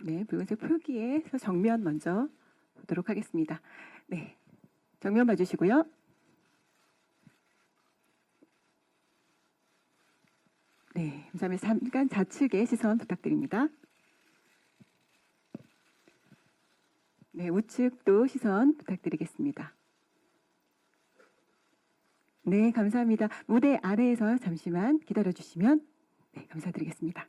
네, 붉은색 표기에서 정면 먼저 보도록 하겠습니다. 네, 정면 봐주시고요. 네, 감사합니다. 잠깐 좌측에 시선 부탁드립니다. 네, 우측도 시선 부탁드리겠습니다. 네, 감사합니다. 무대 아래에서 잠시만 기다려주시면 네, 감사드리겠습니다.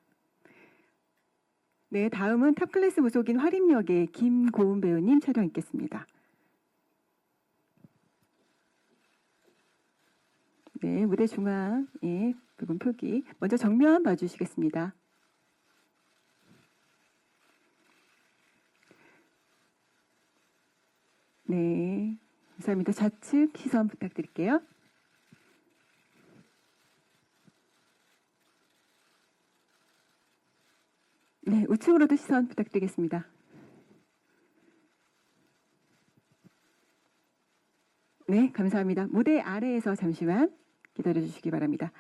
네, 다음은 탑클래스 무속인 활인역의 김고은 배우님 촬영 있겠습니다. 네, 무대 중앙에 붉은 표기 먼저 정면 봐주시겠습니다. 네, 감사합니다. 좌측 시선 부탁드릴게요. 네, 우측으로도 시선 부탁드리겠습니다. 네, 감사합니다. 무대 아래에서 잠시만 기다려주시기 바랍니다.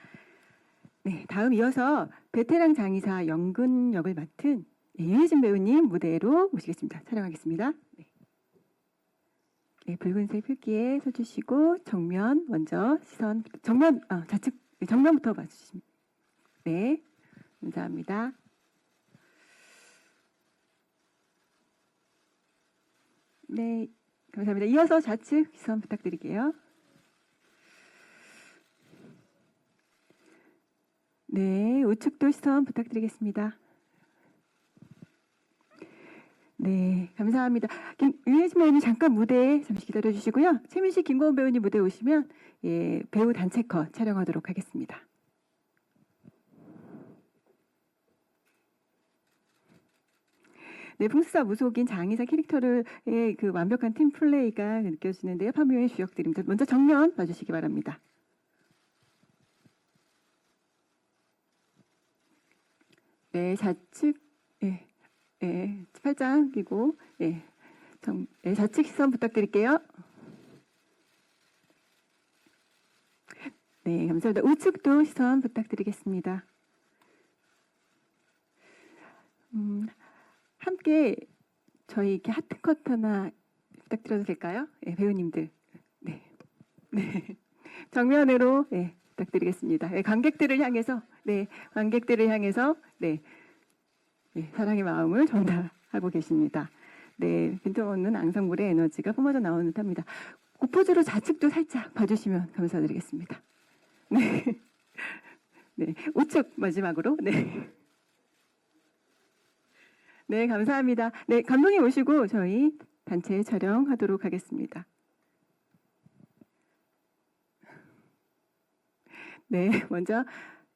네, 다음 이어서 베테랑 장의사 영근 역을 맡은 유해진 배우님 무대로 모시겠습니다. 촬영하겠습니다. 네. 네, 붉은색 표기에 서주시고 정면 먼저 시선 정면 좌측 정면부터 봐주십니다. 네, 감사합니다. 네, 감사합니다. 이어서 좌측 시선 부탁드릴게요. 네, 우측도 시선 부탁드리겠습니다. 네, 감사합니다. 유해진 배우님 잠깐 무대에 잠시 기다려주시고요. 최민식, 김고은 배우님 무대에 오시면 예, 배우 단체 컷 촬영하도록 하겠습니다. 네, 풍수사 무속인 장의사 캐릭터를 그 완벽한 팀 플레이가 느껴지는데요. 파묘의 주역들입니다. 먼저 정면 봐주시기 바랍니다. 네, 좌측, 예, 예, 팔짱 끼고, 예, 좌측 시선 부탁드릴게요. 네, 감사합니다. 우측도 시선 부탁드리겠습니다. 함께 저희 이렇게 하트 컷 하나 부탁드려도 될까요? 네, 배우님들. 네, 네, 정면으로 네, 부탁드리겠습니다. 네, 관객들을 향해서, 네, 관객들을 향해서, 네, 네, 사랑의 마음을 전달하고 계십니다. 네, 빈틈없는 앙상블의 에너지가 뿜어져 나오는 듯합니다. 고포즈로 좌측도 살짝 봐주시면 감사드리겠습니다. 네, 네, 우측 마지막으로, 네. 네, 감사합니다. 네, 감독님 오시고 저희 단체 촬영하도록 하겠습니다. 네, 먼저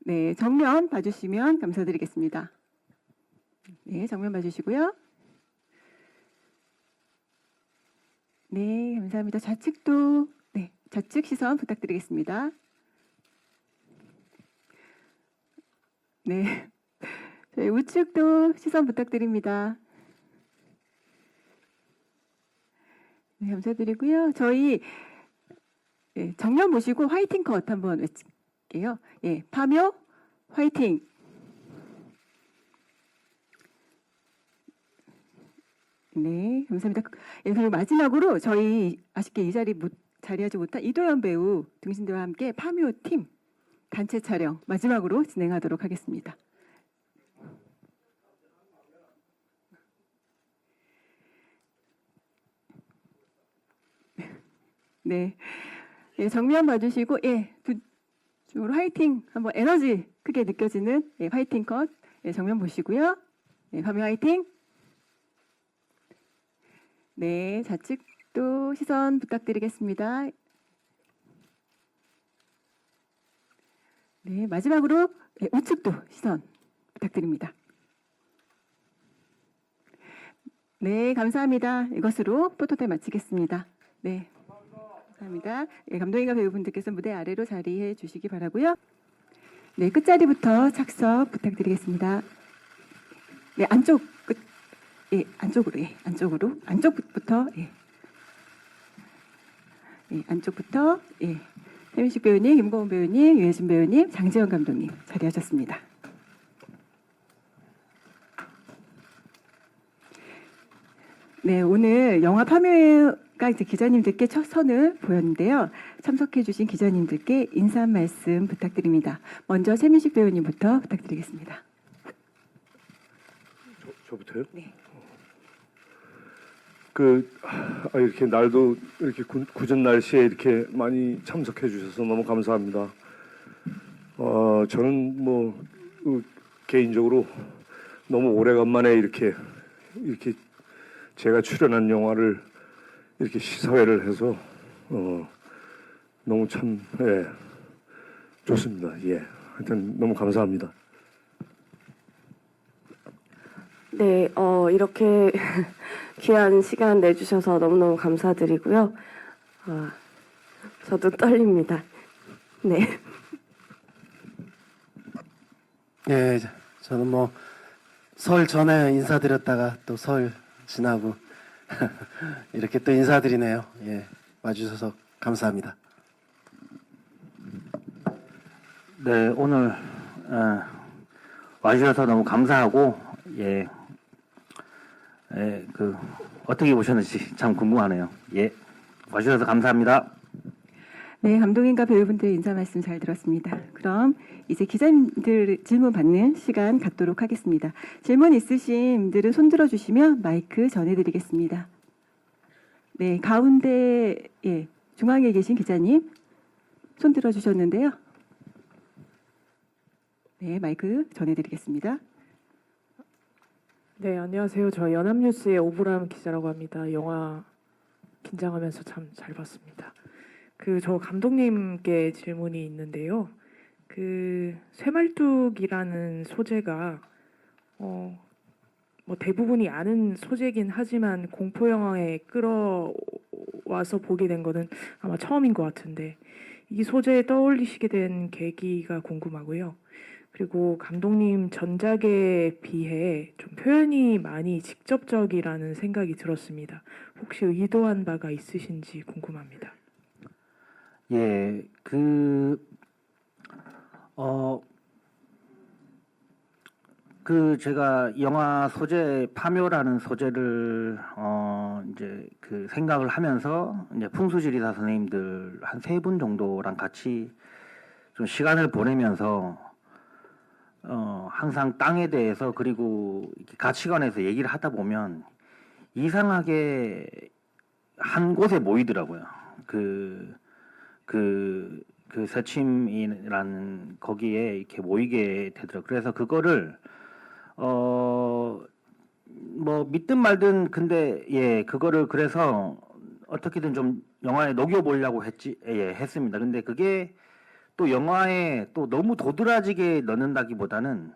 네, 정면 봐주시면 감사드리겠습니다. 네, 정면 봐주시고요. 네, 감사합니다. 좌측도 네, 좌측 시선 부탁드리겠습니다. 네. 저희 우측도 시선 부탁드립니다. 네, 감사드리고요. 저희 예, 정면 보시고 화이팅 컷 한번 외칠게요. 예, 파묘 화이팅. 네, 감사합니다. 예, 그리고 마지막으로 저희 아쉽게 이 자리 자리하지 못한 이도현 배우 등신대와 함께 파묘 팀 단체 촬영 마지막으로 진행하도록 하겠습니다. 네, 예, 정면 봐주시고 예, 두 쪽으로 화이팅 한번 에너지 크게 느껴지는 예, 화이팅 컷 예, 정면 보시고요. 예, 파묘 화이팅. 네, 좌측도 시선 부탁드리겠습니다. 네, 마지막으로 네, 우측도 시선 부탁드립니다. 네, 감사합니다. 이것으로 포토타임 마치겠습니다. 네, 감사합니다. 네, 감독님과 배우분들께서 무대 아래로 자리해 주시기 바라고요. 네, 끝자리부터 착석 부탁드리겠습니다. 네, 안쪽 끝, 예, 안쪽으로, 예, 안쪽부터, 예, 예, 안쪽부터, 예. 최민식 배우님, 김고은 배우님, 유해진 배우님, 장지현 감독님 자리하셨습니다. 네, 오늘 영화 파묘가 이제 기자님들께 첫 선을 보였는데요. 참석해주신 기자님들께 인사 말씀 부탁드립니다. 먼저 최민식 배우님부터 부탁드리겠습니다. 저부터요? 네. 이렇게 날도 이렇게 궂은 날씨에 이렇게 많이 참석해 주셔서 너무 감사합니다. 저는 개인적으로 너무 오래간만에 이렇게 제가 출연한 영화를 이렇게 시사회를 해서 너무 참 좋습니다. 예, 하여튼 너무 감사합니다. 네, 이렇게 귀한 시간 내주셔서 너무너무 감사드리고요. 저도 떨립니다. 네. 예, 저는 설 전에 인사드렸다가 또 설 지나고 이렇게 또 인사드리네요. 예, 와주셔서 감사합니다. 네, 오늘 와주셔서 너무 감사하고 어떻게 보셨는지 참 궁금하네요. 예, 와주셔서 감사합니다. 네, 감독님과 배우분들 인사 말씀 잘 들었습니다. 그럼 이제 기자님들 질문 받는 시간 갖도록 하겠습니다. 질문 있으신 분들은 손 들어주시면 마이크 전해드리겠습니다. 네, 가운데 중앙에 계신 기자님 손 들어주셨는데요. 네, 마이크 전해드리겠습니다. 네, 안녕하세요. 저 연합뉴스의 오보람 기자라고 합니다. 영화 긴장하면서 참 잘 봤습니다. 저 감독님께 질문이 있는데요. 쇠말뚝이라는 소재가 대부분이 아는 소재긴 하지만 공포 영화에 끌어와서 보게 된 거는 아마 처음인 것 같은데 이 소재에 떠올리시게 된 계기가 궁금하고요. 그리고 감독님 전작에 비해 좀 표현이 많이 직접적이라는 생각이 들었습니다. 혹시 의도한 바가 있으신지 궁금합니다. 예, 제가 영화 소재 파묘라는 소재를 이제 생각을 하면서 이제 풍수지리사 선생님들 한 3분 정도랑 같이 좀 시간을 보내면서 항상 땅에 대해서 그리고 가치관에서 얘기를 하다 보면 이상하게 한 곳에 모이더라고요. 새침이라는 거기에 이렇게 모이게 되더라고요. 그래서 그거를 믿든 말든 근데 그거를 그래서 어떻게든 좀 영화에 녹여보려고 했습니다. 근데 그게 또 영화에 또 너무 도드라지게 넣는다기보다는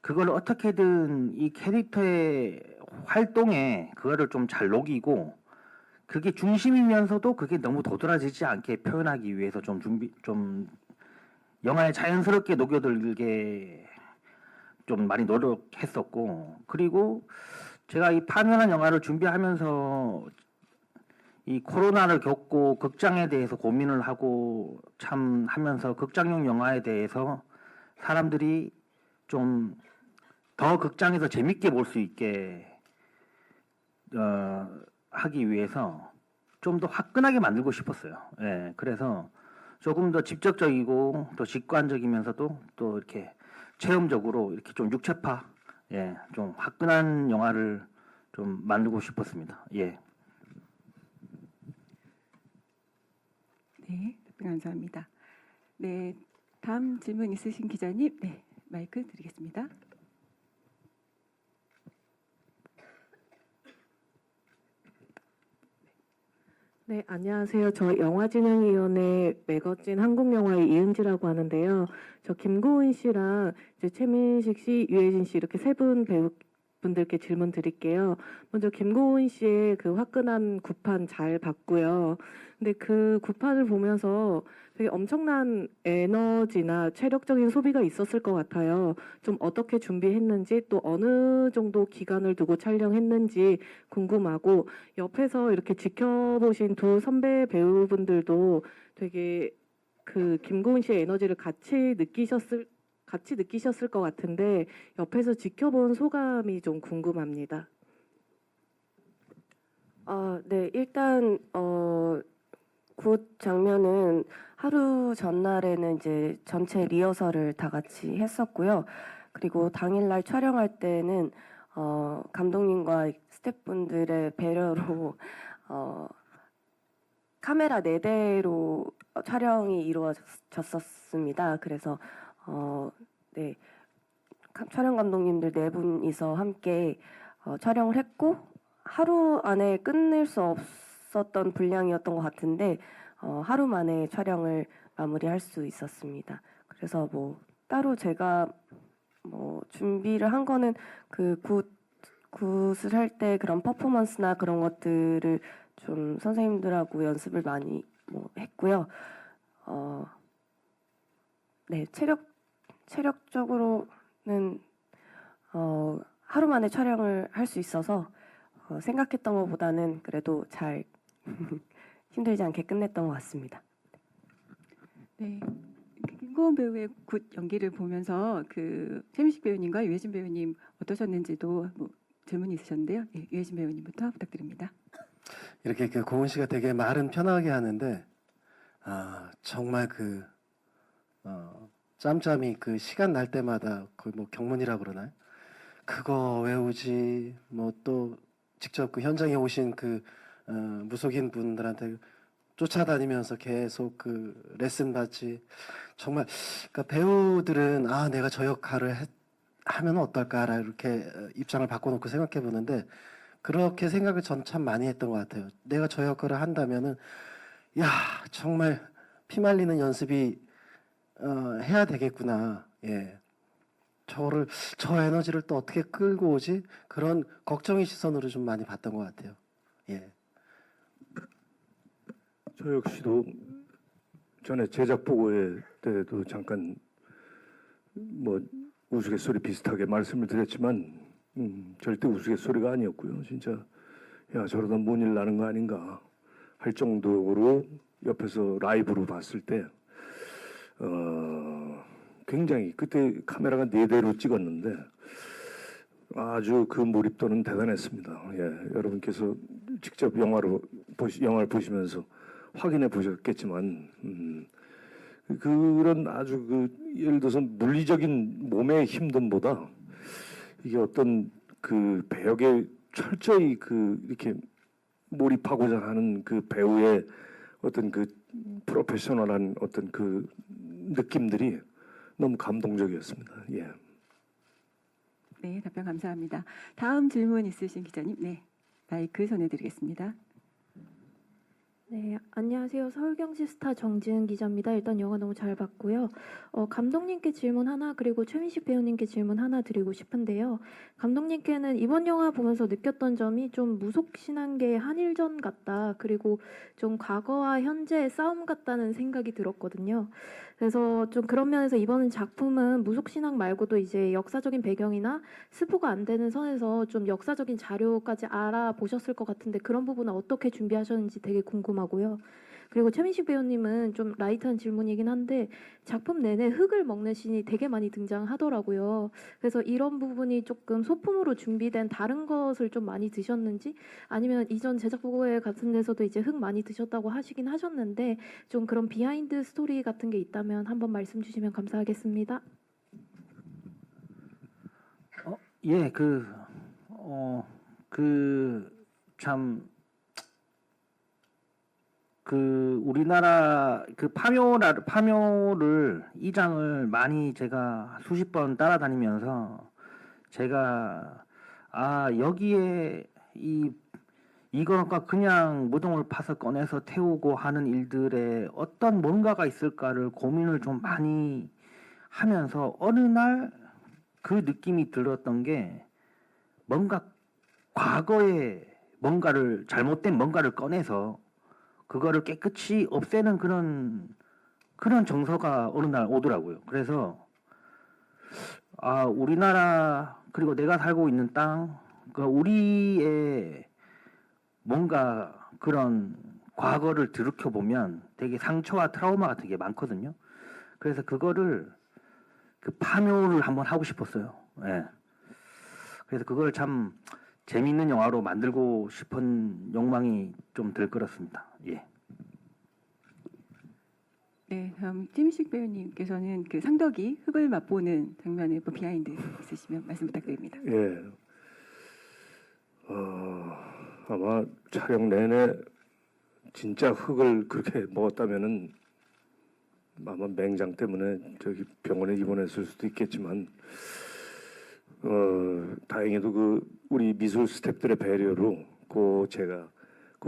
그걸 어떻게든 이 캐릭터의 활동에 그거를 좀 잘 녹이고 그게 중심이면서도 그게 너무 도드라지지 않게 표현하기 위해서 좀 영화에 자연스럽게 녹여들게 좀 많이 노력했었고, 그리고 제가 이 파묘라는 영화를 준비하면서 이 코로나를 겪고 극장에 대해서 고민을 하고 참 하면서 극장용 영화에 대해서 사람들이 좀 더 극장에서 재밌게 볼 수 있게 하기 위해서 좀 더 화끈하게 만들고 싶었어요. 예, 그래서 조금 더 직접적이고 또 직관적이면서도 또 이렇게 체험적으로 이렇게 좀 육체파, 좀 화끈한 영화를 좀 만들고 싶었습니다. 예. 네, 답변 감사합니다. 네, 다음 질문 있으신 기자님, 네, 마이크 드리겠습니다. 네, 안녕하세요. 저 영화진흥위원회 매거진 한국영화의 이은지라고 하는데요. 저 김고은 씨랑 이제 최민식 씨, 유해진 씨 이렇게 3분 배우분들께 질문 드릴게요. 먼저 김고은 씨의 화끈한 구판 잘 봤고요. 근데 그 구판을 보면서 되게 엄청난 에너지나 체력적인 소비가 있었을 것 같아요. 좀 어떻게 준비했는지 또 어느 정도 기간을 두고 촬영했는지 궁금하고, 옆에서 이렇게 지켜보신 두 선배 배우분들도 되게 김고은 씨의 에너지를 같이 느끼셨을 것 같은데 옆에서 지켜본 소감이 좀 궁금합니다. 네, 일단 굿 장면은 하루 전날에는 이제 전체 리허설을 다 같이 했었고요. 그리고 당일날 촬영할 때는 감독님과 스태프분들의 배려로 카메라 4대로 촬영이 이루어졌었습니다. 그래서 네, 촬영 감독님들 4분이서 함께 촬영을 했고 하루 안에 끝낼 수 없었던 분량이었던 것 같은데 하루 만에 촬영을 마무리할 수 있었습니다. 그래서 뭐 따로 제가 뭐 준비를 한 거는 그 굿을 할 때 그런 퍼포먼스나 그런 것들을 좀 선생님들하고 연습을 많이 뭐 했고요. 네, 체력적으로는 하루 만에 촬영을 할 수 있어서 생각했던 것보다는 그래도 잘 힘들지 않게 끝냈던 것 같습니다. 네. 김고은 배우의 굿 연기를 보면서 그 최민식 배우님과 유해진 배우님 어떠셨는지도 뭐 질문이 있으셨는데요. 예, 유해진 배우님부터 부탁드립니다. 이렇게 그 고은 씨가 되게 말은 편하게 하는데 정말 짬짬이 그 시간 날 때마다 거의 뭐 경문이라고 그러나요? 그거 외우지 뭐 또 직접 그 현장에 오신 그 무속인 분들한테 쫓아다니면서 계속 그 레슨 받지. 정말 그러니까 배우들은 내가 저 역할을 하면 어떨까라 이렇게 입장을 바꿔놓고 생각해 보는데 그렇게 생각을 전 참 많이 했던 것 같아요. 내가 저 역할을 한다면은 야 정말 피말리는 연습이 해야 되겠구나. 예. 저 에너지를 또 어떻게 끌고 오지? 그런 걱정의 시선으로 좀 많이 봤던 것 같아요. 예. 저 역시도 전에 제작 보고회 때도 잠깐 뭐 우스갯소리 비슷하게 말씀을 드렸지만 절대 우스갯소리가 아니었고요. 진짜 야 저러다 뭔 일 나는 거 아닌가 할 정도로 옆에서 라이브로 봤을 때 굉장히 그때 카메라가 4대로 찍었는데 아주 그 몰입도는 대단했습니다. 예, 여러분께서 직접 영화를 보시면서 확인해 보셨겠지만 그런 아주 예를 들어서 물리적인 몸의 힘듦보다 이게 어떤 그 배역에 철저히 이렇게 몰입하고자 하는 그 배우의 어떤 그 프로페셔널한 어떤 그 느낌들이 너무 감동적이었습니다. 예. 네, 답변 감사합니다. 다음 질문 있으신 기자님, 네, 마이크 전해드리겠습니다. 네, 안녕하세요. 서울경시 스타 정지은 기자입니다. 일단 영화 너무 잘 봤고요. 감독님께 질문 하나 그리고 최민식 배우님께 질문 하나 드리고 싶은데요. 감독님께는 이번 영화 보면서 느꼈던 점이 좀 무속신앙계의 한일전 같다. 그리고 좀 과거와 현재의 싸움 같다는 생각이 들었거든요. 그래서 좀 그런 면에서 이번 작품은 무속신앙 말고도 이제 역사적인 배경이나 스포가 안 되는 선에서 좀 역사적인 자료까지 알아보셨을 것 같은데 그런 부분은 어떻게 준비하셨는지 되게 궁금하고요. 그리고 최민식 배우님은 좀 라이트한 질문이긴 한데 작품 내내 흙을 먹는 씬이 되게 많이 등장하더라고요. 그래서 이런 부분이 조금 소품으로 준비된 다른 것을 좀 많이 드셨는지 아니면 이전 제작 보고회 같은 데서도 이제 흙 많이 드셨다고 하시긴 하셨는데 좀 그런 비하인드 스토리 같은 게 있다면 한번 말씀 주시면 감사하겠습니다. 예, 참, 우리나라 파묘를 이장을 많이 제가 수십 번 따라다니면서 제가 여기에 이거가 그냥 무덤을 파서 꺼내서 태우고 하는 일들에 어떤 뭔가가 있을까를 고민을 좀 많이 하면서 어느 날 그 느낌이 들었던 게 뭔가 과거에 잘못된 뭔가를 꺼내서 그거를 깨끗이 없애는 그런 정서가 어느 날 오더라고요. 그래서 우리나라 그리고 내가 살고 있는 땅, 우리의 뭔가 그런 과거를 들이켜 보면 되게 상처와 트라우마 같은 게 많거든요. 그래서 그거를 파묘를 한번 하고 싶었어요. 예. 그래서 그걸 참 재미있는 영화로 만들고 싶은 욕망이 좀 들 그렇습니다. 예. 네, 다음 최민식 배우님께서는 그 상덕이 흙을 맛보는 장면의 뭐 비하인드 있으시면 말씀 부탁드립니다. 예. 아마 촬영 내내 진짜 흙을 그렇게 먹었다면은 아마 맹장 때문에 저기 병원에 입원했을 수도 있겠지만 다행히도 그 우리 미술 스태프들의 배려로 제가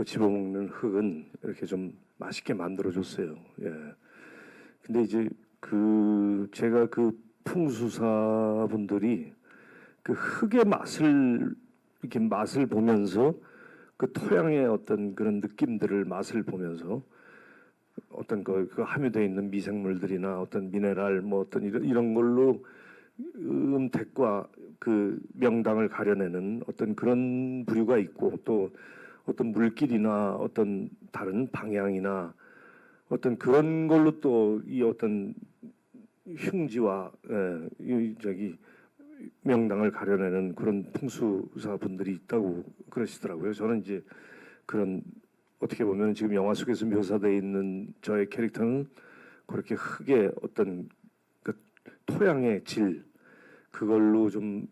집어먹는 흙은 이렇게 좀 맛있게 만들어줬어요. 예. 근데 이제 제가 풍수사분들이 그 흙의 이렇게 맛을 보면서 그 토양의 어떤 그런 느낌들을 맛을 보면서 어떤 그 함유되어 있는 미생물들이나 어떤 미네랄 뭐 어떤 이런 걸로 음택과 그 명당을 가려내는 어떤 그런 부류가 있고 또 어떤 물길이나 어떤 다른 방향이나 어떤 그런 걸로 또 이 어떤 흉지와 명당을 가려내는 그런 풍수사 분들이 있다고 그러시더라고요. 저는 이제 그런 어떻게 보면 지금 영화 속에서 묘사되어 있는 저의 캐릭터는 그렇게 흙의 어떤 그 토양의 질 그걸로 좀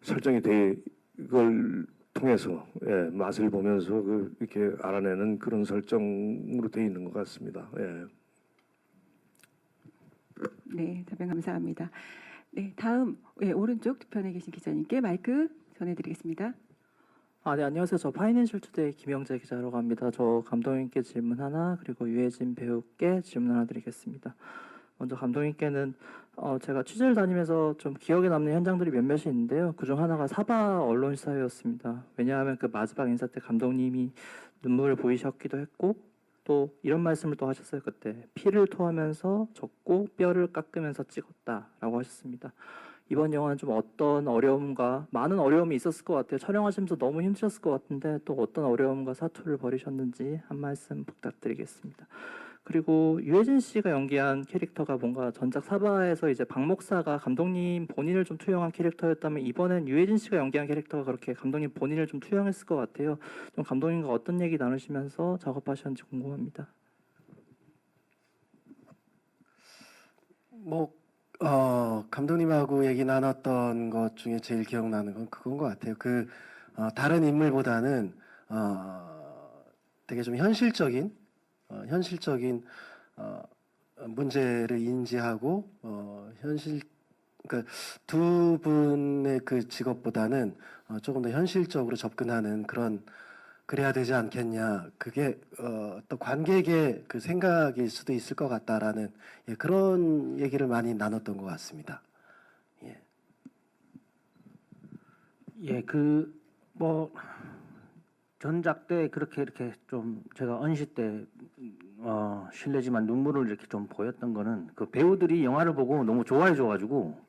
설정이 돼 그걸 통해서 맛을 보면서 이렇게 알아내는 그런 설정으로 되어 있는 것 같습니다. 예. 네, 답변 감사합니다. 네, 다음 오른쪽 두 편에 계신 기자님께 마이크 전해드리겠습니다. 네, 안녕하세요. 저 파이낸셜 투데이 김영재 기자라고 합니다. 저 감독님께 질문 하나, 그리고 유해진 배우께 질문 하나 드리겠습니다. 먼저 감독님께는 제가 취재를 다니면서 좀 기억에 남는 현장들이 몇몇이 있는데요. 그중 하나가 사바 언론사회였습니다. 왜냐하면 그 마지막 인사 때 감독님이 눈물을 보이셨기도 했고 또 이런 말씀을 또 하셨어요. 그때 피를 토하면서 젖고 뼈를 깎으면서 찍었다라고 하셨습니다. 이번 영화는 좀 어떤 어려움과 많은 어려움이 있었을 것 같아요. 촬영하시면서 너무 힘드셨을 것 같은데 또 어떤 어려움과 사투를 벌이셨는지 한 말씀 부탁드리겠습니다. 그리고 유해진 씨가 연기한 캐릭터가 뭔가 전작 사바에서 이제 박 목사가 감독님 본인을 좀 투영한 캐릭터였다면 이번엔 유해진 씨가 연기한 캐릭터가 그렇게 감독님 본인을 좀 투영했을 것 같아요. 좀 감독님과 어떤 얘기 나누시면서 작업하셨는지 궁금합니다. 감독님하고 얘기 나눴던 것 중에 제일 기억나는 건 그건 것 같아요. 다른 인물보다는 되게 좀 현실적인 문제를 인지하고 그러니까 두 분의 그 직업보다는 조금 더 현실적으로 접근하는 그래야 되지 않겠냐. 그게 또 관객의 그 생각일 수도 있을 것 같다라는 그런 얘기를 많이 나눴던 것 같습니다. 예, 전작 때 그렇게 이렇게 좀 제가 언시 때 실례지만 눈물을 이렇게 좀 보였던 거는 그 배우들이 영화를 보고 너무 좋아해 줘가지고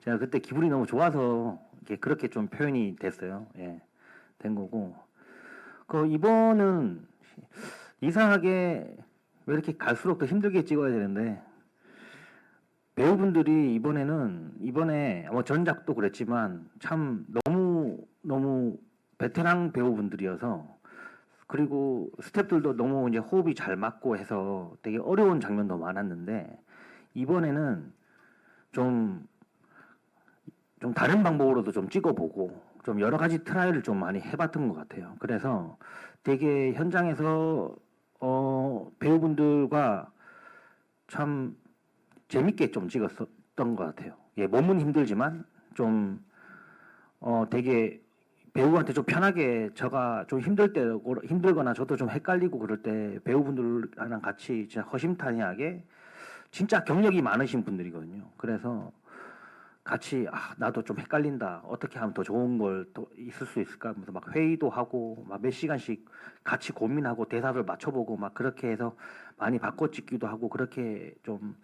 제가 그때 기분이 너무 좋아서 그렇게 좀 표현이 됐어요. 예, 된 거고. 이번은 이상하게 왜 이렇게 갈수록 더 힘들게 찍어야 되는데 배우분들이 이번에 전작도 그랬지만 참 너무 베테랑 배우분들이어서 그리고 스태프들도 너무 이제 호흡이 잘 맞고 해서 되게 어려운 장면도 많았는데 이번에는 좀 다른 방법으로도 좀 찍어보고 좀 여러 가지 트라이를 좀 많이 해봤던 것 같아요. 그래서 되게 현장에서 배우분들과 참 재밌게 좀 찍었던 것 같아요. 예, 몸은 힘들지만 좀 되게 배우한테 좀 편하게 제가 좀 힘들거나 저도 좀 헷갈리고 그럴 때 배우분들이랑 같이 진짜 허심탄회하게 진짜 경력이 많으신 분들이거든요. 그래서 같이 나도 좀 헷갈린다. 어떻게 하면 더 좋은 걸 또 있을 수 있을까? 하면서 막 회의도 하고 막 몇 시간씩 같이 고민하고 대사를 맞춰보고 막 그렇게 해서 많이 바꿔 찍기도 하고 그렇게 좀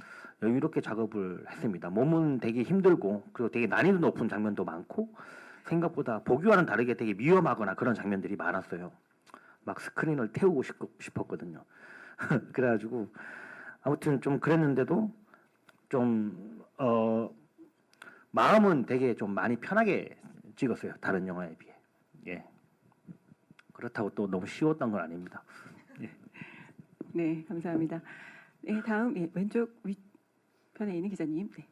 여유롭게 작업을 했습니다. 몸은 되게 힘들고 그리고 되게 난이도 높은 장면도 많고 생각보다 보기와는 다르게 되게 위험하거나 그런 장면들이 많았어요. 막 스크린을 태우고 싶었거든요. 그래가지고 아무튼 좀 그랬는데도 좀 마음은 되게 좀 많이 편하게 찍었어요. 다른 영화에 비해. 예. 그렇다고 또 너무 쉬웠던 건 아닙니다. 네, 감사합니다. 네, 다음 왼쪽 위편에 있는 기자님. 네.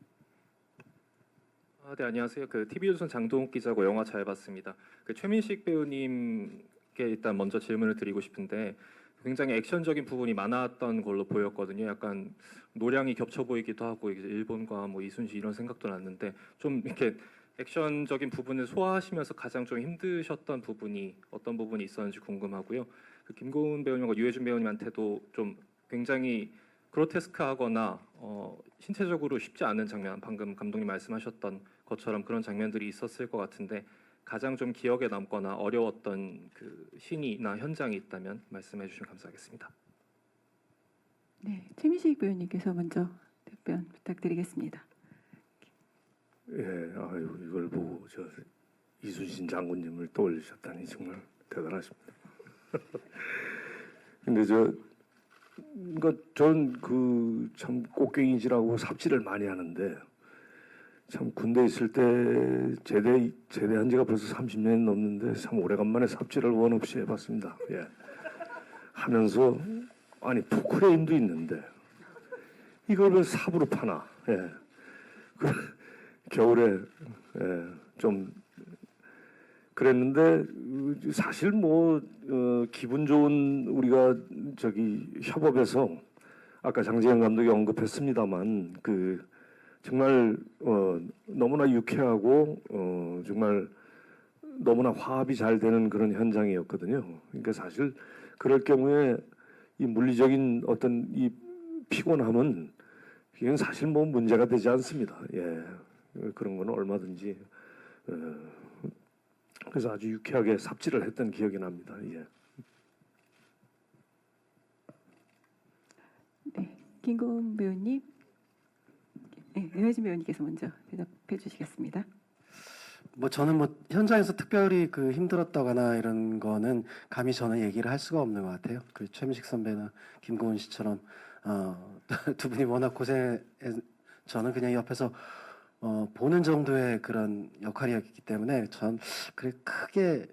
네, 안녕하세요. TV조선 장동욱 기자고 영화 잘 봤습니다. 최민식 배우님께 일단 먼저 질문을 드리고 싶은데 굉장히 액션적인 부분이 많았던 걸로 보였거든요. 약간 노량이 겹쳐 보이기도 하고 이제 일본과 뭐 이순신 이런 생각도 났는데 좀 이렇게 액션적인 부분을 소화하시면서 가장 좀 힘드셨던 부분이 어떤 부분이 있었는지 궁금하고요. 김고은 배우님과 유해준 배우님한테도 좀 굉장히 그로테스크하거나 신체적으로 쉽지 않은 장면, 방금 감독님 말씀하셨던 것처럼 그런 장면들이 있었을 것 같은데 가장 좀 기억에 남거나 어려웠던 그 신이나 현장이 있다면 말씀해 주시면 감사하겠습니다. 네, 최민식 배우님께서 먼저 답변 부탁드리겠습니다. 예, 아유 이걸 보고 저 이순신 장군님을 떠올리셨다니 정말 대단하십니다. 근데 전참 꽃갱이질하고 삽질을 많이 하는데 참 군대 있을 때 제대한 지가 벌써 30년이 넘는데 참 오래간만에 삽질을 원 없이 해봤습니다. 예. 하면서 아니 포크레인도 있는데 이걸 왜 삽으로 파나? 예. 겨울에 좀 그랬는데 사실 기분 좋은 우리가 협업에서 아까 장재현 감독이 언급했습니다만 정말 너무나 유쾌하고 정말 너무나 화합이 잘 되는 그런 현장이었거든요. 그러니까 사실 그럴 경우에 이 물리적인 어떤 이 피곤함은 이건 사실 문제가 되지 않습니다. 예. 그런 거는 얼마든지 그래서 아주 유쾌하게 삽질을 했던 기억이 납니다. 예. 네, 김고은 배우님, 네, 유해진 배우님께서 먼저 대답해 주시겠습니다. 저는 현장에서 특별히 힘들었다거나 이런 거는 감히 저는 얘기를 할 수가 없는 것 같아요. 최민식 선배나 김고은 씨처럼 두 분이 워낙 고생해 저는 그냥 옆에서 보는 정도의 그런 역할이었기 때문에 전 크게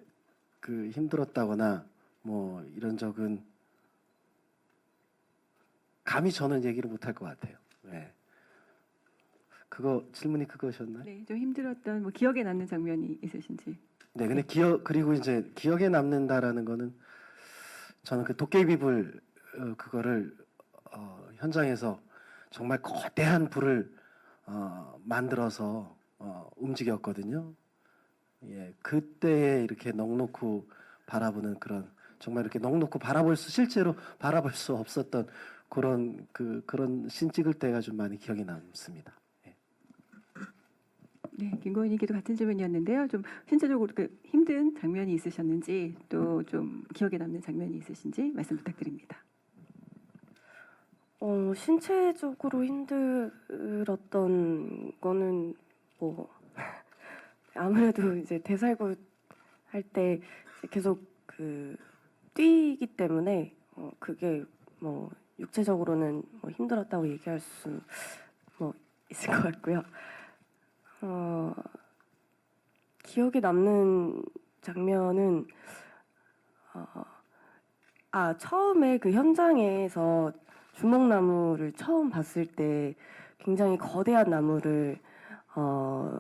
힘들었다거나 이런 적은 감히 저는 얘기를 못할 것 같아요. 네. 질문이 그거셨나요? 네, 좀 힘들었던 기억에 남는 장면이 있으신지. 네, 근데 그리고 이제 기억에 남는다라는 거는 저는 도깨비불 그거를 현장에서 정말 거대한 불을 만들어서 움직였거든요. 예, 그때에 이렇게 넋놓고 바라보는 그런 정말 이렇게 넋놓고 실제로 바라볼 수 없었던 그런 신 찍을 때가 좀 많이 기억이 남습니다. 예. 네, 김고은님께도 같은 질문이었는데요. 좀 신체적으로 힘든 장면이 있으셨는지 또 좀 기억에 남는 장면이 있으신지 말씀 부탁드립니다. 신체적으로 힘들었던 거는 아무래도 이제 대살구 할 때 계속 뛰기 때문에 그게 육체적으로는 힘들었다고 얘기할 수 있을 것 같고요. 기억에 남는 장면은 처음에 현장에서 주먹나무를 처음 봤을 때 굉장히 거대한 나무를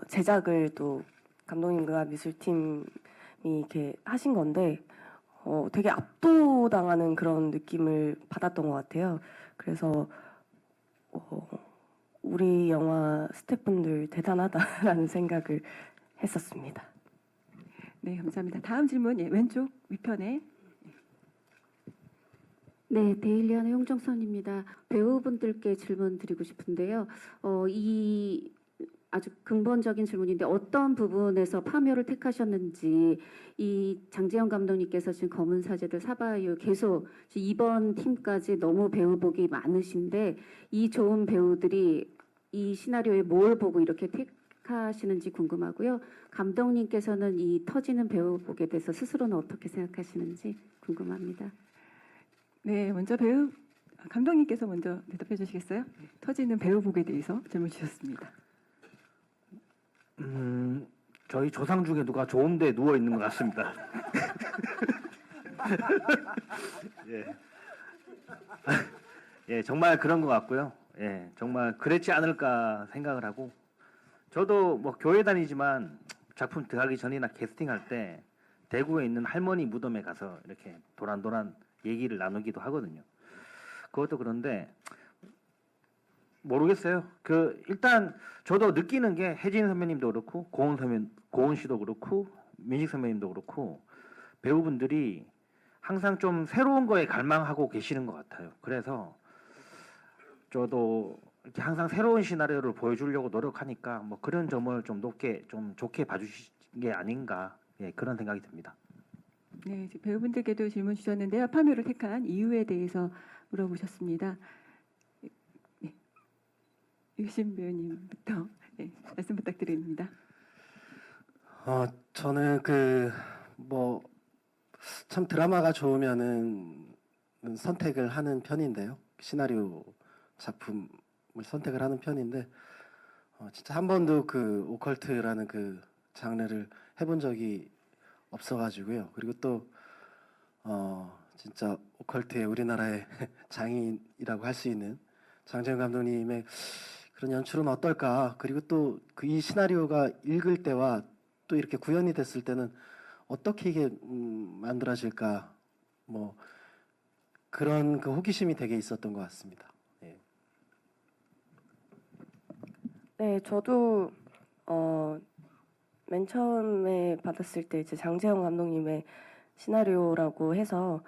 제작을 또 감독님과 미술팀이 이렇게 하신 건데 되게 압도당하는 그런 느낌을 받았던 것 같아요. 그래서 우리 영화 스태프분들 대단하다라는 생각을 했었습니다. 네, 감사합니다. 다음 질문 왼쪽 위편에. 네, 데일리안의 홍정선입니다. 배우분들께 질문 드리고 싶은데요. 이 아주 근본적인 질문인데 어떤 부분에서 파묘를 택하셨는지 이 장재현 감독님께서 지금 검은 사제들 사바이유 계속 이번 팀까지 너무 배우복이 많으신데 이 좋은 배우들이 이 시나리오에 뭘 보고 이렇게 택하시는지 궁금하고요. 감독님께서는 이 터지는 배우복에 대해서 스스로는 어떻게 생각하시는지 궁금합니다. 네, 먼저 감독님께서 먼저 대답해 주시겠어요? 터지는 배우복에 대해서 질문 주셨습니다. 저희 조상 중에 누가 좋은데 누워 있는 것 같습니다. 예. 예, 정말 그런 것 같고요. 예, 정말 그랬지 않을까 생각을 하고, 저도 뭐 교회 다니지만 작품 들어가기 전이나 캐스팅할 때 대구에 있는 할머니 무덤에 가서 이렇게 도란도란 얘기를 나누기도 하거든요. 그것도 그런데 모르겠어요. 일단 저도 느끼는 게 혜진 선배님도 그렇고 고은 씨도 그렇고 민식 선배님도 그렇고 배우분들이 항상 좀 새로운 거에 갈망하고 계시는 것 같아요. 그래서 저도 이렇게 항상 새로운 시나리오를 보여주려고 노력하니까 뭐 그런 점을 좀 높게 좀 좋게 봐주신 게 아닌가, 예, 그런 생각이 듭니다. 네, 이제 배우분들께도 질문 주셨는데요. 파묘를 택한 이유에 대해서 물어보셨습니다. 네. 유신 배우님부터 네, 말씀 부탁드립니다. 저는 참 드라마가 좋으면은 선택을 하는 편인데요. 시나리오 작품을 선택을 하는 편인데 진짜 한 번도 그 오컬트라는 그 장르를 해본 적이 없어가지고요. 그리고 또 진짜 오컬트의 우리나라의 장인이라고 할 수 있는 장재현 감독님의 그런 연출은 어떨까? 그리고 또 이 시나리오가 읽을 때와 또 이렇게 구현이 됐을 때는 어떻게 이게 만들어질까? 뭐 그런 그 호기심이 되게 있었던 것 같습니다. 예. 네, 저도 맨 처음에 받았을 때 이제 장재영 감독님의 시나리오라고 해서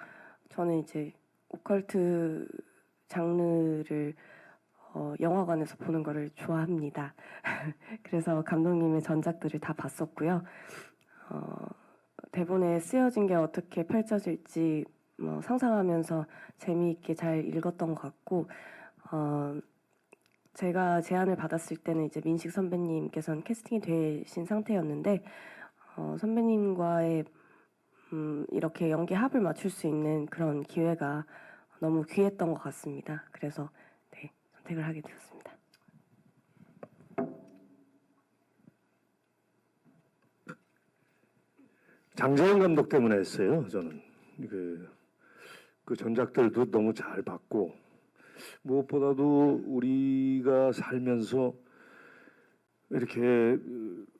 저는 이제 오컬트 장르를 영화관에서 보는 거를 좋아합니다. 그래서 감독님의 전작들을 다 봤었고요. 대본에 쓰여진 게 어떻게 펼쳐질지 상상하면서 재미있게 잘 읽었던 것 같고 제가 제안을 받았을 때는 이제 민식 선배님께서는 캐스팅이 되신 상태였는데 선배님과의 이렇게 연기 합을 맞출 수 있는 그런 기회가 너무 귀했던 것 같습니다. 그래서 네, 선택을 하게 되었습니다. 장재현 감독 때문에 했어요. 저는 그 전작들도 너무 잘 봤고 무엇보다도 우리가 살면서 이렇게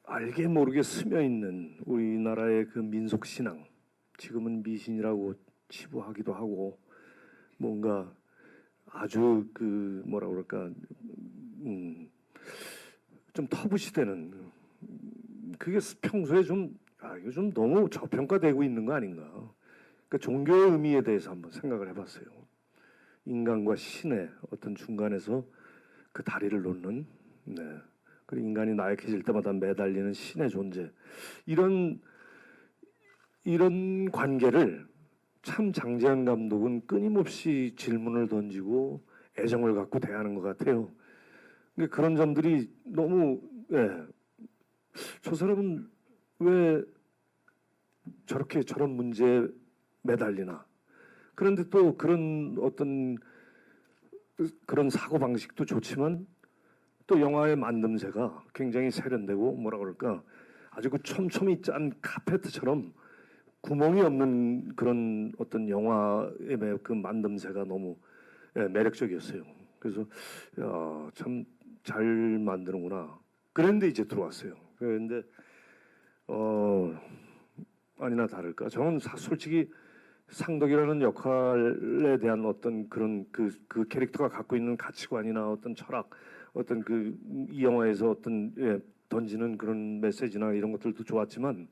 알게 모르게 스며 있는 우리나라의 그 민속 신앙, 지금은 미신이라고 치부하기도 하고 뭔가 아주 그 뭐라 그럴까 좀 터부시되는 그게 평소에 좀 이거 좀 너무 저평가되고 있는 거 아닌가. 그러니까 종교의 의미에 대해서 한번 생각을 해봤어요. 인간과 신의 어떤 중간에서 그 다리를 놓는, 네. 그리고 인간이 나약해질 때마다 매달리는 신의 존재. 이런 관계를 참 장재현 감독은 끊임없이 질문을 던지고 애정을 갖고 대하는 것 같아요. 그러니까 그런 점들이 너무, 예. 저 사람은 왜 저런 문제에 매달리나. 그런데 또 그런 어떤 그런 사고 방식도 좋지만 또 영화의 만듦새가 굉장히 세련되고 뭐라 그럴까 아주 그 촘촘히 짠 카페트처럼 구멍이 없는 그런 어떤 영화의 그 만듦새가 너무 매력적이었어요. 그래서 참 잘 만드는구나. 그런데 이제 들어왔어요. 그런데 아니나 다를까 저는 솔직히 상덕이라는 역할에 대한 어떤 그런 그 캐릭터가 갖고 있는 가치관이나 어떤 철학, 어떤 이 영화에서 어떤 던지는 그런 메시지나 이런 것들도 좋았지만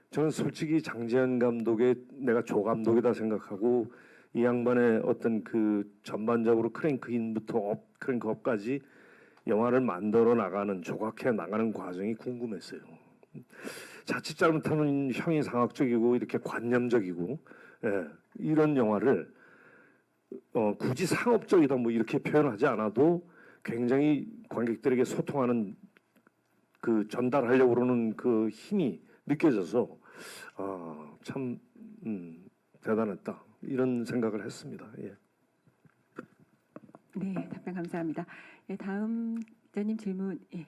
저는 솔직히 장재현 감독의 내가 조감독이다 생각하고 이 양반의 어떤 그 전반적으로 크랭크인부터 크랭크업까지 영화를 만들어 나가는 조각해 나가는 과정이 궁금했어요. 자칫 잘못하면 형이 상학적이고 이렇게 관념적이고 이런 영화를 굳이 상업적이다 뭐 이렇게 표현하지 않아도 굉장히 관객들에게 소통하는 그 전달하려고 그러는 그 힘이 느껴져서 참 대단했다 이런 생각을 했습니다. 예. 네, 답변 감사합니다. 예, 다음 기자님 질문. 예.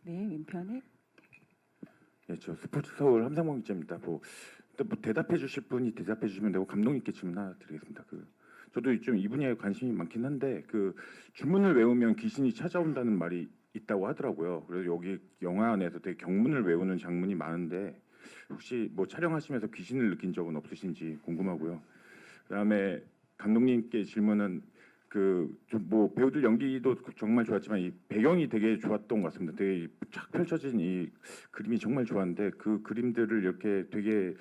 네, 왼편에. 예, 저 스포츠 서울 함상봉 기자입니다. 뭐 대답해 주실 분이 대답해 주시면 되고 감독님께 질문 하나 드리겠습니다. 저도 좀 이 분야에 관심이 많긴 한데 주문을 외우면 귀신이 찾아온다는 말이 있다고 하더라고요. 그래서 여기 영화 안에서 되게 경문을 외우는 장면이 많은데 혹시 뭐 촬영하시면서 귀신을 느낀 적은 없으신지 궁금하고요. 그다음에 감독님께 질문은 좀 뭐 배우들 연기도 정말 좋았지만 이 배경이 되게 좋았던 것 같습니다. 되게 쫙 펼쳐진 이 그림이 정말 좋았는데 그 그림들을 이렇게 되게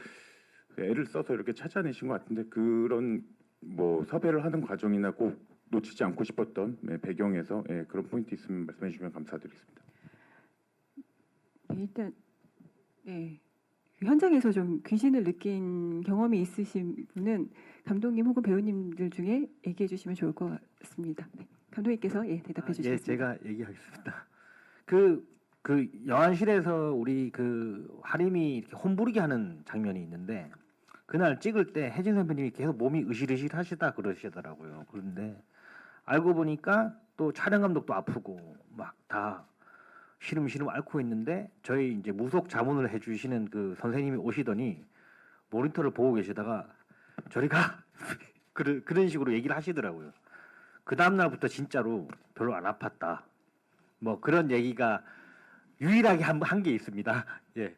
애를 써서 이렇게 찾아내신 것 같은데 그런 뭐 섭외를 하는 과정이나 꼭 놓치지 않고 싶었던 배경에서 그런 포인트 있으면 말씀해 주시면 감사드리겠습니다. 네, 일단 네. 현장에서 좀 귀신을 느낀 경험이 있으신 분은 감독님 혹은 배우님들 중에 얘기해 주시면 좋을 것 같습니다. 네. 감독님께서 대답해 주시겠습니다. 예, 제가 얘기하겠습니다. 그 영화실에서 우리 하림이 이렇게 홈부르기 하는 장면이 있는데 그날 찍을 때 혜진 선배님이 계속 몸이 으실으실하시다 그러시더라고요. 그런데 알고 보니까 또 촬영 감독도 아프고 막 다 시름시름 앓고 있는데 저희 이제 무속 자문을 해주시는 그 선생님이 오시더니 모니터를 보고 계시다가 저리 가 그런 식으로 얘기를 하시더라고요. 그 다음 날부터 진짜로 별로 안 아팠다. 뭐 그런 얘기가 유일하게 한 게 있습니다. 예.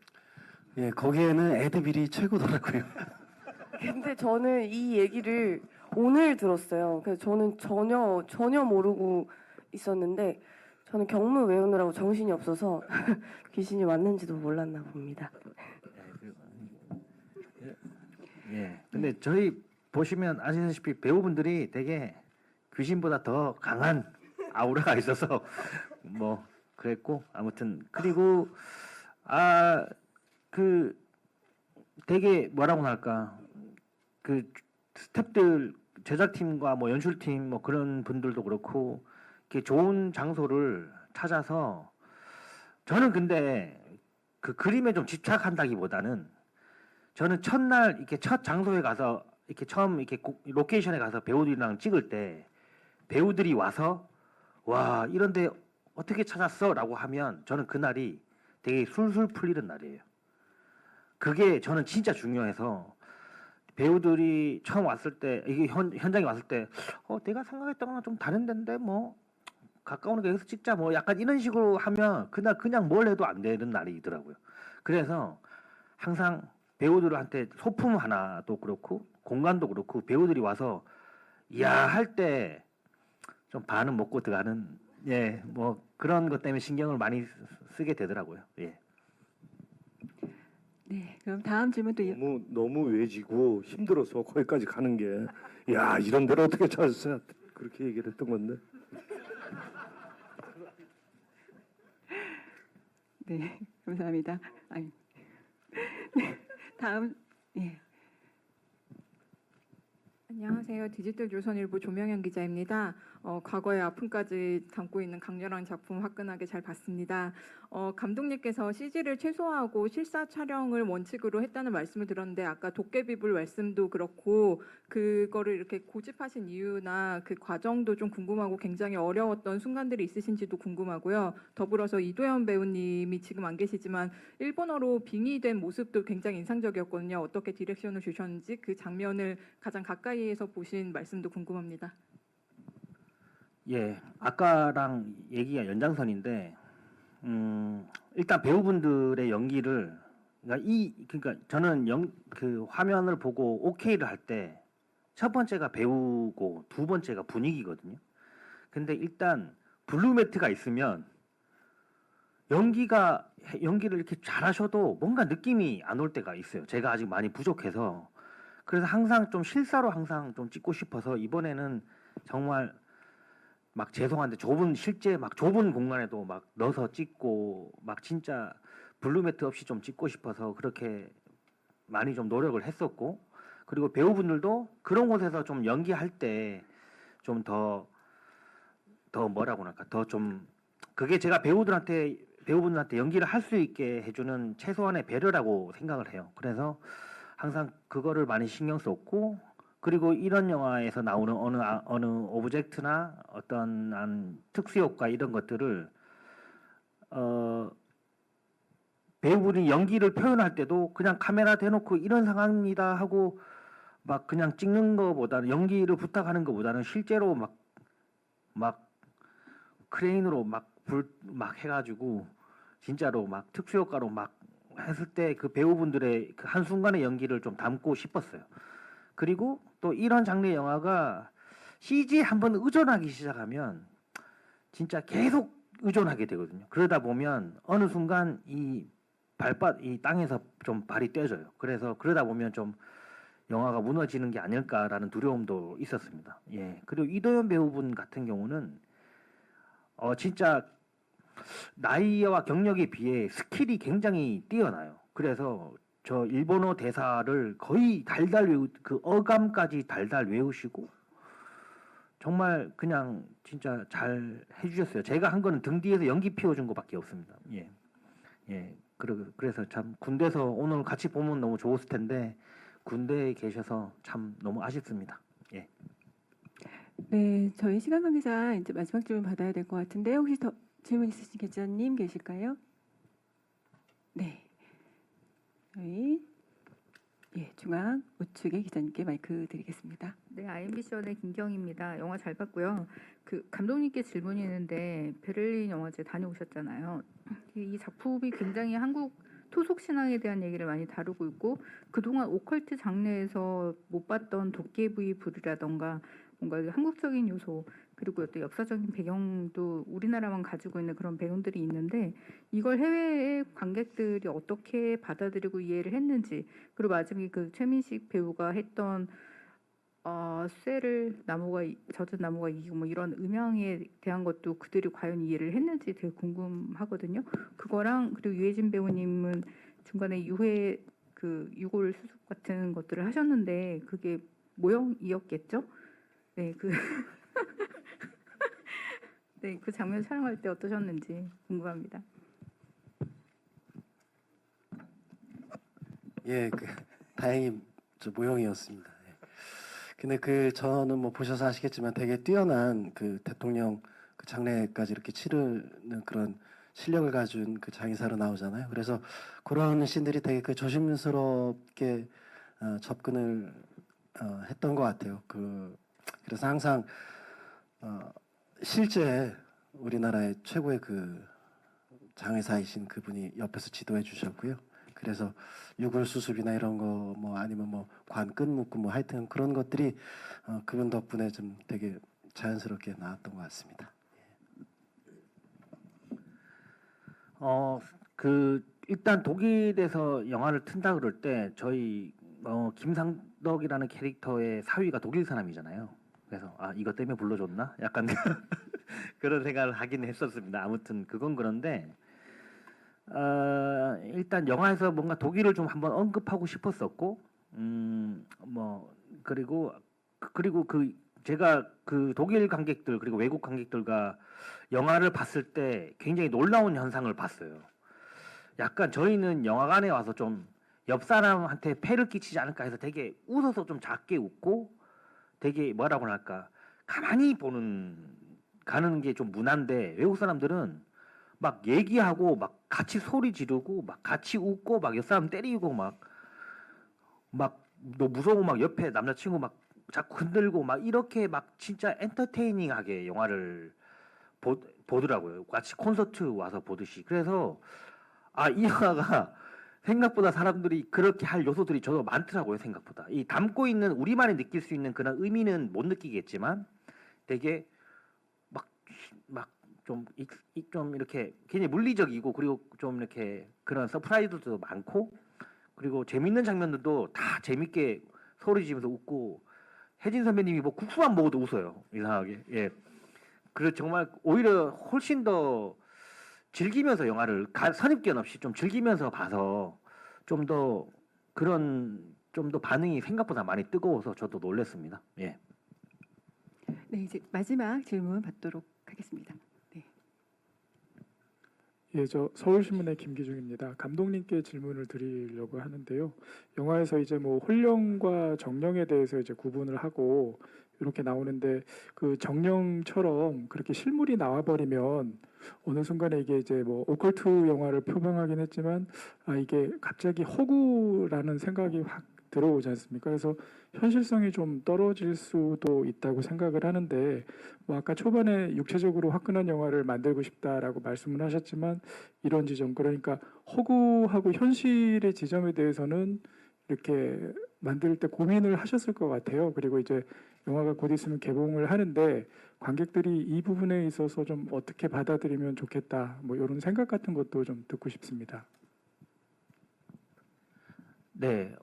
예, 거기에는 에드빌이 최고더라고요. 근데 저는 이 얘기를 오늘 들었어요. 그래서 저는 전혀 모르고 있었는데 저는 경문 외우느라고 정신이 없어서 귀신이 왔는지도 몰랐나 봅니다. 예. 근데 저희 보시면 아시다시피 배우분들이 되게 귀신보다 더 강한 아우라가 있어서 뭐 그랬고 아무튼 그리고 되게 뭐라고 할까 스태프들 제작팀과 뭐 연출팀 뭐 그런 분들도 그렇고 이렇게 좋은 장소를 찾아서 저는 근데 그 그림에 좀 집착한다기보다는 저는 첫날 이렇게 첫 장소에 가서 이렇게 처음 이렇게 로케이션에 가서 배우들이랑 찍을 때 배우들이 와서 와 이런데 어떻게 찾았어라고 하면 저는 그날이 되게 술술 풀리는 날이에요. 그게 저는 진짜 중요해서 배우들이 처음 왔을 때 이게 현장에 왔을 때 내가 생각했던 거랑 좀 다른 데인데 뭐 가까운 게 여기서 찍자 뭐 약간 이런 식으로 하면 그날 그냥 뭘 해도 안 되는 날이더라고요. 그래서 항상 배우들한테 소품 하나도 그렇고 공간도 그렇고 배우들이 와서 이야 할 때 좀 반은 먹고 들어가는 뭐 그런 것 때문에 신경을 많이 쓰게 되더라고요. 예. 네, 그럼 다음 질문도 너무 외지고 힘들어서 거기까지 가는 게 야 이런 데를 어떻게 찾았어요? 그렇게 얘기를 했던 건데. 네, 감사합니다. 네, 다음 안녕하세요. 디지털 조선일보 조명현 기자입니다. 과거의 아픔까지 담고 있는 강렬한 작품 화끈하게 잘 봤습니다. 감독님께서 CG를 최소화하고 실사 촬영을 원칙으로 했다는 말씀을 들었는데 아까 도깨비불 말씀도 그렇고 그거를 이렇게 고집하신 이유나 그 과정도 좀 궁금하고 굉장히 어려웠던 순간들이 있으신지도 궁금하고요. 더불어서 이도현 배우님이 지금 안 계시지만 일본어로 빙의된 모습도 굉장히 인상적이었거든요. 어떻게 디렉션을 주셨는지 그 장면을 가장 가까이에서 보신 말씀도 궁금합니다. 예, 아까랑 얘기가 연장선인데 일단 배우분들의 연기를 그러니까 저는 그 화면을 보고 오케이를 할 때 첫 번째가 배우고 두 번째가 분위기거든요. 근데 일단 블루매트가 있으면 연기를 이렇게 잘하셔도 뭔가 느낌이 안 올 때가 있어요. 제가 아직 많이 부족해서 그래서 항상 좀 실사로 항상 좀 찍고 싶어서 이번에는 정말 막 죄송한데 실제 막 좁은 공간에도 막 넣어서 찍고 막 진짜 블루매트 없이 좀 찍고 싶어서 그렇게 많이 좀 노력을 했었고 그리고 배우분들도 그런 곳에서 좀 연기할 때 좀 더 뭐라고 할까 더 좀 그게 제가 배우분들한테 연기를 할 수 있게 해주는 최소한의 배려라고 생각을 해요. 그래서 항상 그거를 많이 신경 썼고 그리고 이런 영화에서 나오는 어느 오브젝트나 어떤 특수 효과 이런 것들을 배우분이 연기를 표현할 때도 그냥 카메라 대놓고 이런 상황입니다 하고 막 그냥 찍는 거보다는 연기를 부탁하는 것보다는 실제로 막 크레인으로 막 해가지고 진짜로 막 특수효과로 막 했을 때 그 배우분들의 그 한순간의 연기를 좀 담고 싶었어요. 그리고 또 이런 장르의 영화가 CG에 한번 의존하기 시작하면 진짜 계속 의존하게 되거든요. 그러다 보면 어느 순간 이 땅에서 좀 발이 떼져요. 그래서 그러다 보면 좀 영화가 무너지는 게 아닐까라는 두려움도 있었습니다. 예. 그리고 이도현 배우분 같은 경우는 진짜 나이와 경력에 비해 스킬이 굉장히 뛰어나요. 그래서 저 일본어 대사를 거의 달달 그 어감까지 달달 외우시고 정말 그냥 진짜 잘 해주셨어요. 제가 한 거는 등 뒤에서 연기 피워준 것밖에 없습니다. 예, 예. 그래서 참 군대에서 오늘 같이 보면 너무 좋았을 텐데 군대에 계셔서 참 너무 아쉽습니다. 예. 네, 저희 시간 관계자 이제 마지막 질문 받아야 될 것 같은데 혹시 더 질문 있으신 기자님 계실까요? 네, 저희 중앙 우측의 기자님께 마이크 드리겠습니다. 네, IMBC원의 김경입니다. 영화 잘 봤고요. 그 감독님께 질문이 있는데 베를린 영화제 다녀오셨잖아요. 이 작품이 굉장히 한국 토속 신앙에 대한 얘기를 많이 다루고 있고 그동안 오컬트 장르에서 못 봤던 도깨비 불이라던가 뭔가 한국적인 요소 그리고 또 역사적인 배경도 우리나라만 가지고 있는 그런 배경들이 있는데 이걸 해외의 관객들이 어떻게 받아들이고 이해를 했는지 그리고 마지막에 그 최민식 배우가 했던 쇠를 젖은 나무가 이기고 뭐 이런 음향에 대한 것도 그들이 과연 이해를 했는지 되게 궁금하거든요. 그거랑 그리고 유해진 배우님은 중간에 유해 그 유골 수습 같은 것들을 하셨는데 그게 모형이었겠죠? 네, 네, 그 장면 촬영할 때 어떠셨는지 궁금합니다. 예, 다행히 저 모형이었습니다. 예. 근데 저는 뭐 보셔서 아시겠지만 되게 뛰어난 그 대통령 그 장례까지 이렇게 치르는 그런 실력을 가진 그 장의사로 나오잖아요. 그래서 그런 씬들이 되게 조심스럽게 접근을 했던 것 같아요. 그래서 항상 실제 우리나라의 최고의 그 장의사이신 그분이 옆에서 지도해 주셨고요. 그래서 유골 수습이나 이런 거 뭐 아니면 뭐 관끈 묶고 뭐 하여튼 그런 것들이 그분 덕분에 좀 되게 자연스럽게 나왔던 것 같습니다. 일단 독일에서 영화를 튼다 그럴 때 저희 김상덕이라는 캐릭터의 사위가 독일 사람이잖아요. 그래서 이것 때문에 불러줬나? 약간 그런 생각을 하긴 했었습니다. 아무튼 그건 그런데 일단 영화에서 뭔가 독일을 좀 한번 언급하고 싶었었고 그리고 제가 그 독일 관객들 그리고 외국 관객들과 영화를 봤을 때 굉장히 놀라운 현상을 봤어요. 약간 저희는 영화관에 와서 좀 옆 사람한테 폐를 끼치지 않을까 해서 되게 웃어서 좀 작게 웃고 되게 뭐라고 할까 가만히 가는 게 좀 문화인데 외국 사람들은 막 얘기하고 막 같이 소리 지르고 막 같이 웃고 막 옆 사람 때리고 막 너 무서워 막 옆에 남자친구 막 자꾸 흔들고 막 이렇게 막 진짜 엔터테이닝하게 영화를 보더라고요. 같이 콘서트 와서 보듯이. 그래서 이 영화가 생각보다 사람들이 그렇게 할 요소들이 저도 많더라고요. 생각보다 이 담고 있는 우리만이 느낄 수 있는 그런 의미는 못 느끼겠지만 되게 좀 이렇게 굉장히 물리적이고 그리고 좀 이렇게 그런 서프라이즈도 많고 그리고 재밌는 장면들도 다 재밌게 소리 지면서 웃고 혜진 선배님이 뭐 국수만 먹어도 웃어요. 이상하게. 예. 그래서 정말 오히려 훨씬 더 즐기면서 영화를 선입견 없이 좀 즐기면서 봐서 좀 더 반응이 생각보다 많이 뜨거워서 저도 놀랐습니다. 예. 네, 이제 마지막 질문 받도록 하겠습니다. 네. 예, 저 서울신문의 김기중입니다. 감독님께 질문을 드리려고 하는데요. 영화에서 이제 뭐 혼령과 정령에 대해서 이제 구분을 하고 이렇게 나오는데 그 정령처럼 그렇게 실물이 나와버리면 어느 순간에 이게 이제 뭐 오컬트 영화를 표방하긴 했지만 이게 갑자기 허구라는 생각이 확 들어오지 않습니까? 그래서 현실성이 좀 떨어질 수도 있다고 생각을 하는데 뭐 아까 초반에 육체적으로 화끈한 영화를 만들고 싶다라고 말씀을 하셨지만 이런 지점 그러니까 허구하고 현실의 지점에 대해서는 이렇게 만들 때 고민을 하셨을 것 같아요. 그리고 이제 영화가 곧 있으면 개봉을 하는데 관객들이 이 부분에 있어서 좀 어떻게 받아들이면 좋겠다 뭐 이런 생각 같은 것도 좀 듣고 싶습니다. 네,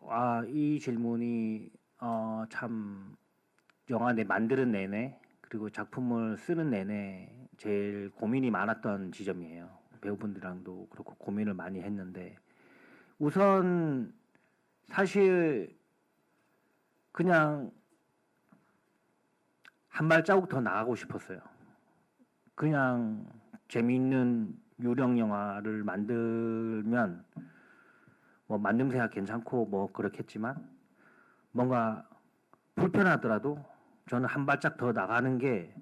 이 질문이 참 영화 만드는 내내 그리고 작품을 쓰는 내내 제일 고민이 많았던 지점이에요. 배우분들이랑도 그렇고 고민을 많이 했는데 우선 사실 그냥 한 발자국 더 나가고 싶었어요. 그냥 재미있는 유령 영화를 만들면 뭐 만듦새가 괜찮고 뭐 그렇겠지만 뭔가 불편하더라도 저는 한 발짝 더 나가는 게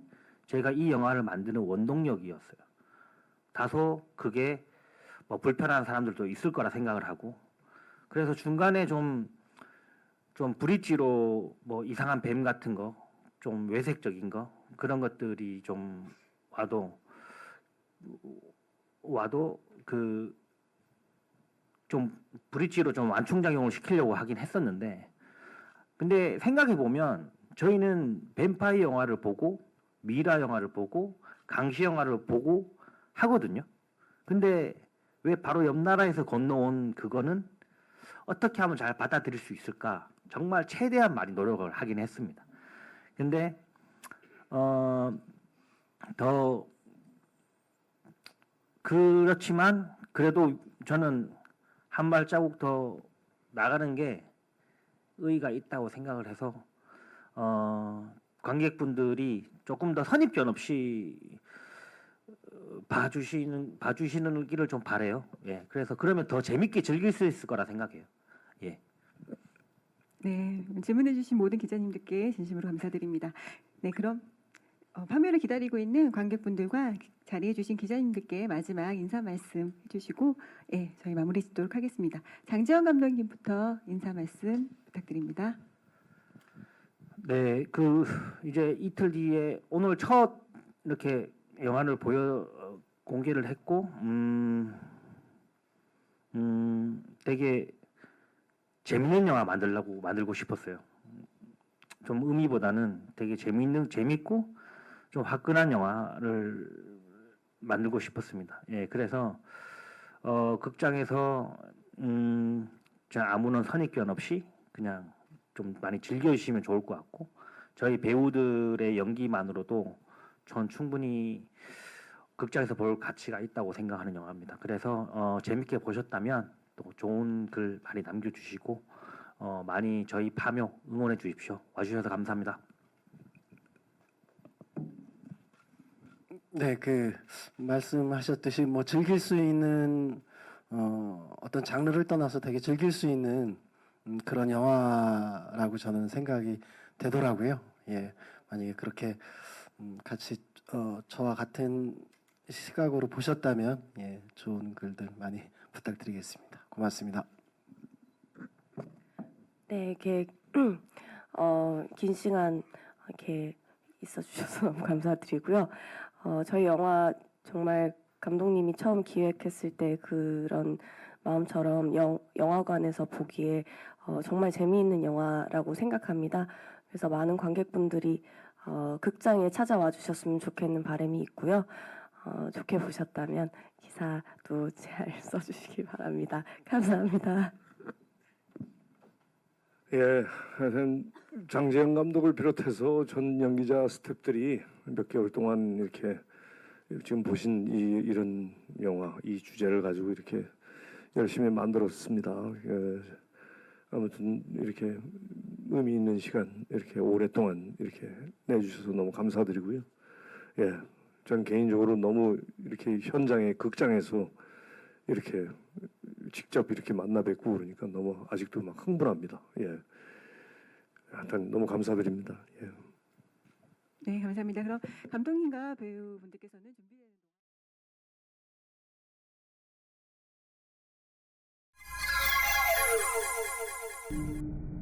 제가 이 영화를 만드는 원동력이었어요. 다소 그게 뭐 불편한 사람들도 있을 거라 생각을 하고 그래서 중간에 좀 브릿지로 뭐 이상한 뱀 같은 거, 좀 외색적인 거 그런 것들이 좀 와도 그 좀 브릿지로 좀 완충작용을 시키려고 하긴 했었는데 근데 생각해 보면 저희는 뱀파이어 영화를 보고 미라 영화를 보고 강시 영화를 보고 하거든요. 근데 왜 바로 옆 나라에서 건너온 그거는 어떻게 하면 잘 받아들일 수 있을까? 정말 최대한 많이 노력을 하긴 했습니다. 근데 더 그렇지만 그래도 저는 한 발자국 더 나가는 게 의의가 있다고 생각을 해서 관객분들이 조금 더 선입견 없이 봐주시는 길을 좀 바래요. 예, 그래서 그러면 더 재밌게 즐길 수 있을 거라 생각해요. 예. 네, 질문해주신 모든 기자님들께 진심으로 감사드립니다. 네, 그럼 파묘를 기다리고 있는 관객분들과 자리해주신 기자님들께 마지막 인사 말씀 해주시고, 예, 저희 마무리 짓도록 하겠습니다. 장지원 감독님부터 인사 말씀 부탁드립니다. 네, 이제 이틀 뒤에 오늘 첫 이렇게 영화를 공개를 했고, 되게 재밌는 영화 만들고 싶었어요. 좀 의미보다는 되게 재밌고 좀 화끈한 영화를 만들고 싶었습니다. 예, 그래서 극장에서 그냥 아무런 선입견 없이 그냥 좀 많이 즐겨주시면 좋을 것 같고 저희 배우들의 연기만으로도 전 충분히 극장에서 볼 가치가 있다고 생각하는 영화입니다. 그래서 재밌게 보셨다면 또 좋은 글 많이 남겨주시고 많이 저희 파묘 응원해 주십시오. 와주셔서 감사합니다. 네, 말씀하셨듯이 뭐 즐길 수 있는 어떤 장르를 떠나서 되게 즐길 수 있는 그런 영화라고 저는 생각이 되더라고요. 예, 만약에 그렇게 같이 저와 같은 시각으로 보셨다면 예, 좋은 글들 많이 부탁드리겠습니다. 고맙습니다. 네, 이렇게 긴 시간 이렇게 있어주셔서 너무 감사드리고요. 저희 영화 정말 감독님이 처음 기획했을 때 그런 마음처럼 영화관에서 보기에 정말 재미있는 영화라고 생각합니다. 그래서 많은 관객분들이 극장에 찾아와 주셨으면 좋겠는 바람이 있고요. 좋게 보셨다면 기사도 잘 써주시기 바랍니다. 감사합니다. 예, 하여튼 장재영 감독을 비롯해서 전 연기자 스태프들이 몇 개월 동안 이렇게 지금 보신 이런 영화, 이 주제를 가지고 이렇게 열심히 만들었습니다. 예, 아무튼 이렇게 의미 있는 시간 이렇게 오랫동안 이렇게 내주셔서 너무 감사드리고요. 예, 전 개인적으로 너무 이렇게 현장에 극장에서 이렇게 직접 이렇게 만나 뵙고 그러니까 너무 아직도 막 흥분합니다. 예, 하여튼 너무 감사드립니다. 예. 네, 감사합니다. 그럼 감독님과 배우분들께서는 준비되는 동안